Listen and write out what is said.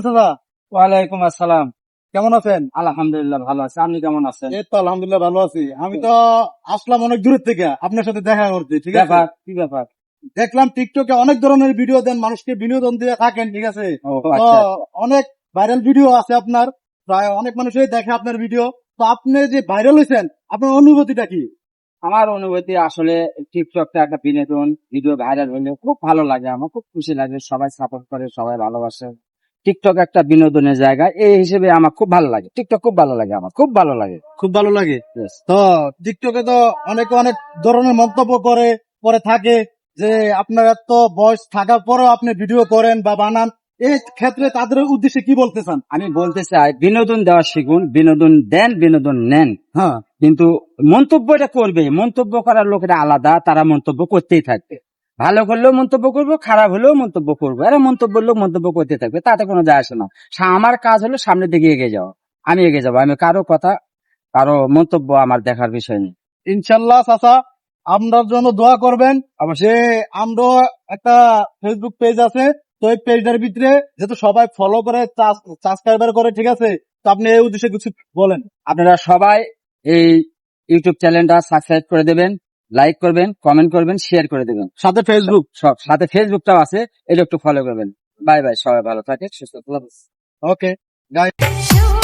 চাচা। ওয়ালাইকুম আসসালাম। কেমন আছেন? আলহামদুলিল্লাহ ভালো আছি, আপনি কেমন আছেন? এই তো আলহামদুলিল্লাহ ভালো আছি। আমি তো আসলাম অনেক দূরের থেকে আপনার সাথে দেখা করতে, ঠিক আছে? ব্যাপার কি ব্যাপার? দেখলাম টিকটকে অনেক ধরনের ভিডিও দেন, মানুষকে বিনোদন দিয়ে থাকেন, ঠিক আছে? ও তো আচ্ছা, অনেক ভাইরাল ভিডিও আছে আপনার, প্রায় অনেক মানুষই দেখে আপনার ভিডিও। তো আপনি যে ভাইরাল হয়েছেন, আপনার অনুভূতিটা কি? আমার অনুভূতি আসলে টিকটকটা একটা বিনোদন, ভিডিও ভাইরাল হলে খুব ভালো লাগে, আমার খুব খুশি লাগে, সবাই সাপোর্ট করে, সবাই ভালোবাসে। টিকটক একটা বিনোদনের জায়গা, এই হিসেবে আমার খুব ভালো লাগে, টিকটক খুব ভালো লাগে, আমার খুব ভালো লাগে। খুব ভালো লাগে। Yes. তো টিকটকে তো অনেকে অনেক ধরনের মন্তব্য করে থাকে যে আপনার এত বয়স থাকার পরেও আপনি ভিডিও করেন বা বানান, এই ক্ষেত্রে তাদের উদ্দেশ্যে কি বলতে চান? আমি বলতে চাই, বিনোদন দেওয়া শিখুন, বিনোদন দেন, বিনোদন নেন, হ্যাঁ, কিন্তু মন্তব্যটা করবে, মন্তব্য করার লোকেরা আলাদা, তারা মন্তব্য করতেই থাকবে। ভালো করলেও মন্তব্য করবো, খারাপ হলেও মন্তব্য করবো, এরা মন্তব্যের লোক মন্তব্য করতে থাকবে, তাতে কোনো যায় আসে না। আমার কাজ হলো সামনের দিকে এগিয়ে যাওয়া, আমি এগিয়ে যাবো, আমি কারো কথা, কারো মন্তব্য আমার দেখার বিষয় নেই। ইনশাল্লাহ চাচা, আমরার জন্য দোয়া করবেন। যে আমরা একটা ফেসবুক পেজ আছে, তো এই পেজটার ভিতরে যেহেতু সবাই ফলো করে, সাবস্ক্রাইবার করে, ঠিক আছে? তো আপনি এই উদ্দেশ্যে কিছু বলেন। আপনারা সবাই এই ইউটিউব চ্যানেলটা সাবস্ক্রাইব করে দেবেন, লাইক করবেন, কমেন্ট করবেন, শেয়ার করে দেবেন। সাথে ফেসবুক। সব সাথে ফেসবুকটাও আছে, এটা একটু ফলো করবেন। বাই বাই, সবাই ভালো থাকে, সুস্থ থাকুন। Okay guys. Shoot,